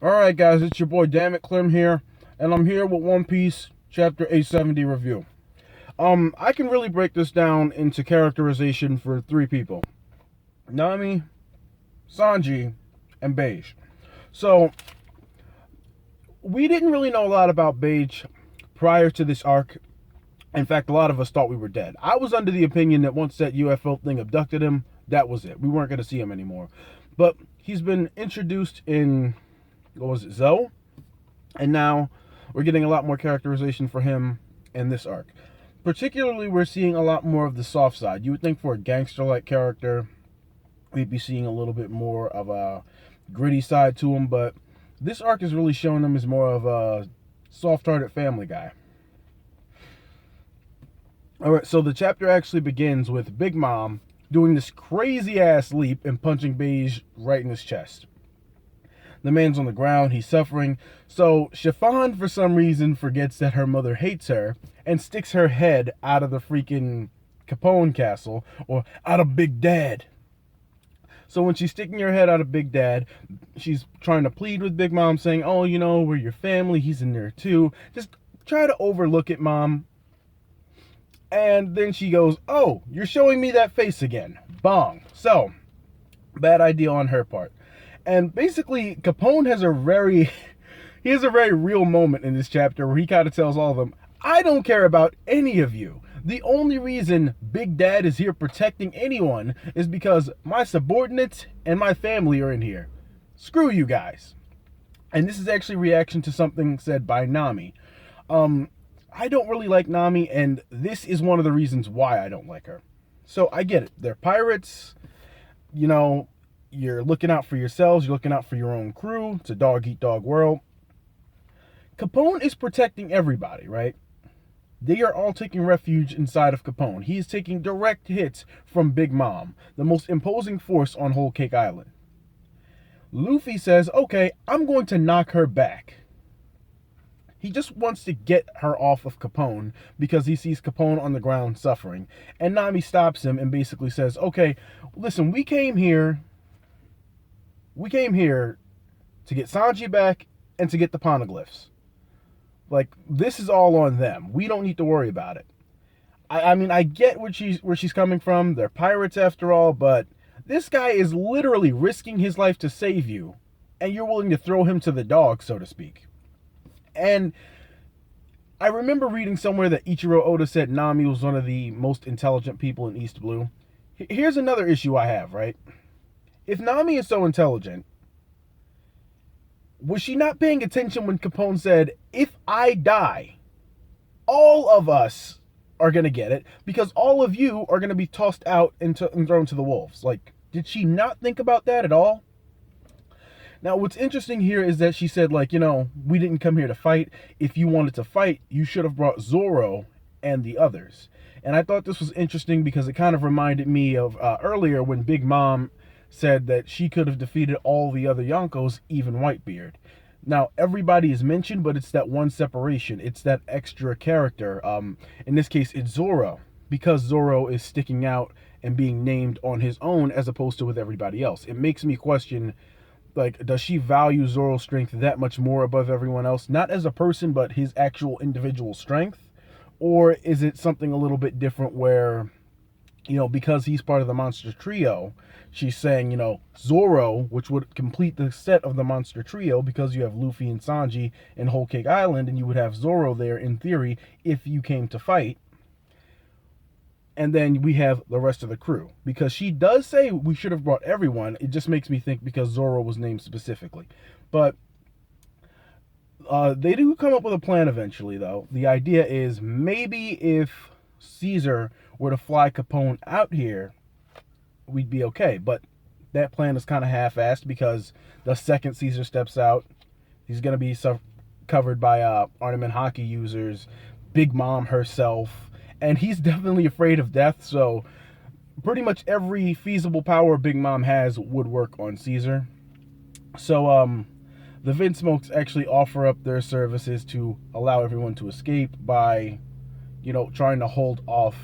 Alright guys, it's your boy Dammit Clem here, and I'm here with One Piece Chapter 870 review. I can really break this down into characterization for three people. Nami, Sanji, and Beige. So, we didn't really know a lot about Beige prior to this arc. In fact, a lot of us thought we were dead. I was under the opinion that once that UFO thing abducted him, that was it. We weren't going to see him anymore. But he's been introduced in, what was it, Zoe? And now we're getting a lot more characterization for him in this arc. Particularly, we're seeing a lot more of the soft side. You would think for a gangster-like character, we'd be seeing a little bit more of a gritty side to him, but this arc is really showing him as more of a soft-hearted family guy. Alright, so the chapter actually begins with Big Mom doing this crazy-ass leap and punching Beige right in his chest. The man's on the ground, he's suffering, so Chiffon, for some reason, forgets that her mother hates her and sticks her head out of the freaking Capone castle, or out of Big Dad. So when she's sticking her head out of Big Dad, she's trying to plead with Big Mom, saying, oh, you know, we're your family, he's in there too. Just try to overlook it, Mom. And then she goes, oh, you're showing me that face again. Bong. So, bad idea on her part. And basically, Capone has a very real moment in this chapter where he kind of tells all of them, I don't care about any of you. The only reason Big Dad is here protecting anyone is because my subordinates and my family are in here. Screw you guys. And this is actually a reaction to something said by Nami. I don't really like Nami, and this is one of the reasons why I don't like her. So I get it. They're pirates. You know, you're looking out for yourselves. You're looking out for your own crew. It's a dog-eat-dog world. Capone is protecting everybody, right? They are all taking refuge inside of Capone. He is taking direct hits from Big Mom, the most imposing force on Whole Cake Island. Luffy says, okay, I'm going to knock her back. He just wants to get her off of Capone because he sees Capone on the ground suffering. And Nami stops him and basically says, okay, listen, we came here to get Sanji back and to get the poneglyphs. Like, this is all on them. We don't need to worry about it. I mean, I get where she's coming from. They're pirates after all, but this guy is literally risking his life to save you, and you're willing to throw him to the dogs, so to speak. And I remember reading somewhere that Ichiro Oda said Nami was one of the most intelligent people in East Blue. Here's another issue I have, right? If Nami is so intelligent, was she not paying attention when Capone said, if I die, all of us are going to get it because all of you are going to be tossed out and thrown to the wolves? Like, did she not think about that at all? Now, what's interesting here is that she said, like, you know, we didn't come here to fight. If you wanted to fight, you should have brought Zoro and the others. And I thought this was interesting because it kind of reminded me of earlier when Big Mom said that she could have defeated all the other Yonkos, even Whitebeard. Now, everybody is mentioned, but it's that one separation. It's that extra character. In this case, it's Zoro, because Zoro is sticking out and being named on his own as opposed to with everybody else. It makes me question, like, does she value Zoro's strength that much more above everyone else? Not as a person, but his actual individual strength? Or is it something a little bit different where, you know, because he's part of the monster trio, she's saying, you know, Zoro, which would complete the set of the monster trio because you have Luffy and Sanji and Whole Cake Island, and you would have Zoro there in theory if you came to fight. And then we have the rest of the crew. Because she does say we should have brought everyone. It just makes me think because Zoro was named specifically. But they do come up with a plan eventually, though. The idea is maybe if Caesar were to fly Capone out here, we'd be okay. But that plan is kind of half-assed because the second Caesar steps out, he's going to be covered by ornament hockey users, Big Mom herself, and he's definitely afraid of death, so pretty much every feasible power Big Mom has would work on Caesar. So the Vinsmokes actually offer up their services to allow everyone to escape by, you know, trying to hold off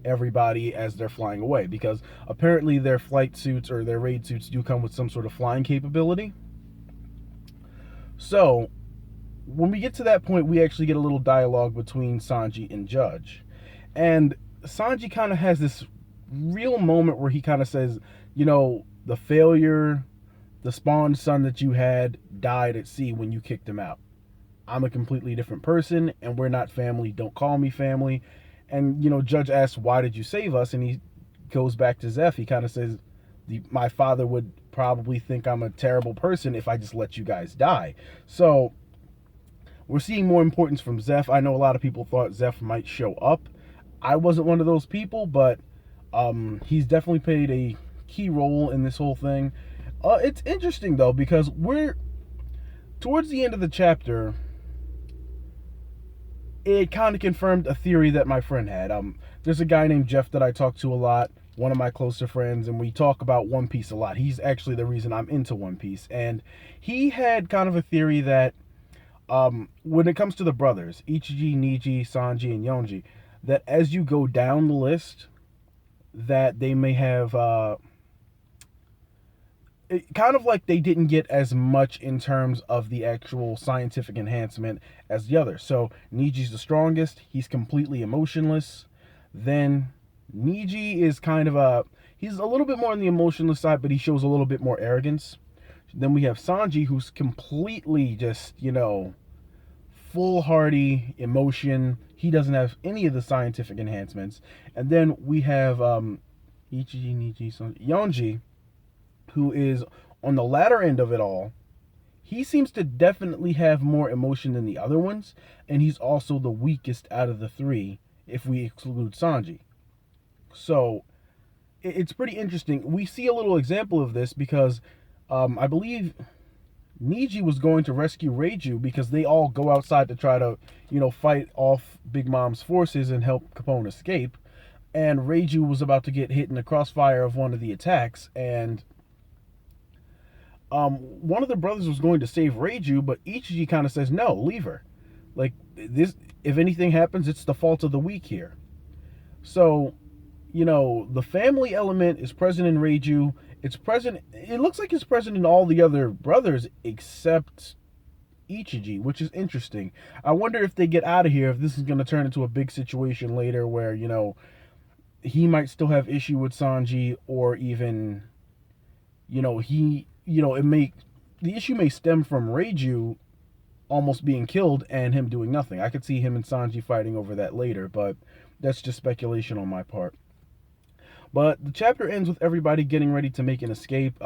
everybody as they're flying away, because apparently their flight suits or their raid suits do come with some sort of flying capability. So when we get to that point, we actually get a little dialogue between Sanji and Judge. And Sanji kind of has this real moment where he kind of says, the failure, the spawn son that you had died at sea when you kicked him out. I'm a completely different person, and we're not family. Don't call me family. And, Judge asks, why did you save us? And he goes back to Zeph. He kind of says, my father would probably think I'm a terrible person if I just let you guys die. So we're seeing more importance from Zeph. I know a lot of people thought Zeph might show up. I wasn't one of those people, but he's definitely played a key role in this whole thing. It's interesting, though, because we're towards the end of the chapter. It kind of confirmed a theory that my friend had. There's a guy named Jeff that I talk to a lot, one of my closer friends, and we talk about One Piece a lot. He's actually the reason I'm into One Piece. And he had kind of a theory that when it comes to the brothers, Ichiji, Niji, Sanji, and Yonji, that as you go down the list, that they may have kind of like they didn't get as much in terms of the actual scientific enhancement as the others. So Niji's the strongest. He's completely emotionless. Then Niji is he's a little bit more on the emotionless side, but he shows a little bit more arrogance. Then we have Sanji, who's completely just, foolhardy emotion. He doesn't have any of the scientific enhancements. And then we have Ichiji, Niji, Sanji, Yonji, who is on the latter end of it all. He seems to definitely have more emotion than the other ones, and he's also the weakest out of the three if we exclude Sanji. So it's pretty interesting. We see a little example of this because I believe Niji was going to rescue Reiju because they all go outside to try to, fight off Big Mom's forces and help Capone escape. And Reiju was about to get hit in the crossfire of one of the attacks, and one of the brothers was going to save Reiju, but Ichiji kind of says, no, leave her. Like, this, if anything happens, it's the fault of the weak here. So, the family element is present in Reiju. It's present, it looks like it's present in all the other brothers except Ichiji, which is interesting. I wonder if they get out of here, if this is going to turn into a big situation later where, he might still have issue with Sanji, or even, the issue may stem from Reiju almost being killed and him doing nothing. I could see him and Sanji fighting over that later, but that's just speculation on my part. But the chapter ends with everybody getting ready to make an escape.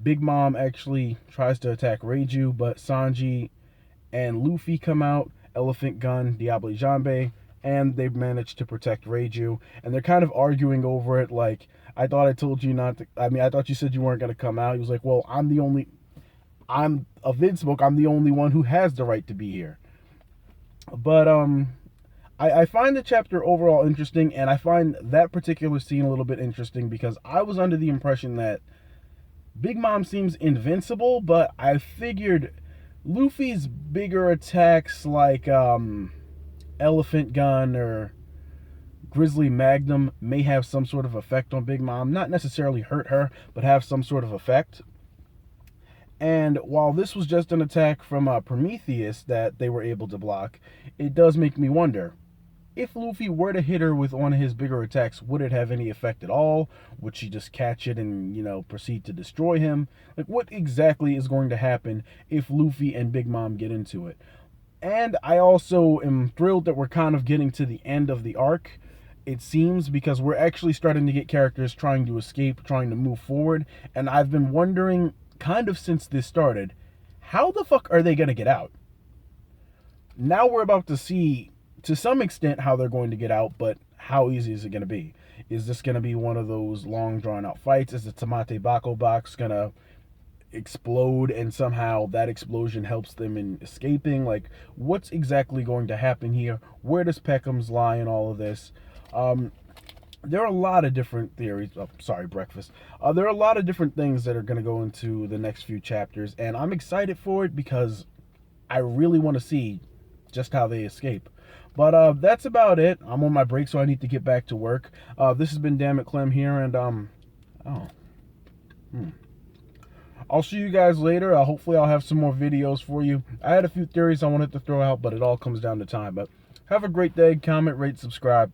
Big Mom actually tries to attack Reiju, but Sanji and Luffy come out, Elephant Gun, Diable Jambe, and they've managed to protect Reiju. And they're kind of arguing over it, like, I thought I told you not to, I thought you said you weren't going to come out. He was like, well, I'm a Vinsmoke, I'm the only one who has the right to be here. But, I find the chapter overall interesting, and I find that particular scene a little bit interesting because I was under the impression that Big Mom seems invincible, but I figured Luffy's bigger attacks like Elephant Gun or Grizzly Magnum may have some sort of effect on Big Mom. Not necessarily hurt her, but have some sort of effect. And while this was just an attack from Prometheus that they were able to block, it does make me wonder, if Luffy were to hit her with one of his bigger attacks, would it have any effect at all? Would she just catch it and, proceed to destroy him? Like, what exactly is going to happen if Luffy and Big Mom get into it? And I also am thrilled that we're kind of getting to the end of the arc, it seems, because we're actually starting to get characters trying to escape, trying to move forward. And I've been wondering, kind of since this started, how the fuck are they going to get out? Now we're about to see, to some extent, how they're going to get out, but how easy is it going to be? Is this going to be one of those long drawn out fights? Is the Tamate Bako box going to explode and somehow that explosion helps them in escaping? Like, what's exactly going to happen here? Where does Peckham's lie in all of this? There are a lot of different theories. Oh, sorry, breakfast. There are a lot of different things that are going to go into the next few chapters, and I'm excited for it because I really want to see just how they escape. But that's about it. I'm on my break, so I need to get back to work. This has been Damn It Clem here, and I'll see you guys later. Hopefully I'll have some more videos for you. I had a few theories I wanted to throw out, but it all comes down to time. But have a great day. Comment, rate, subscribe.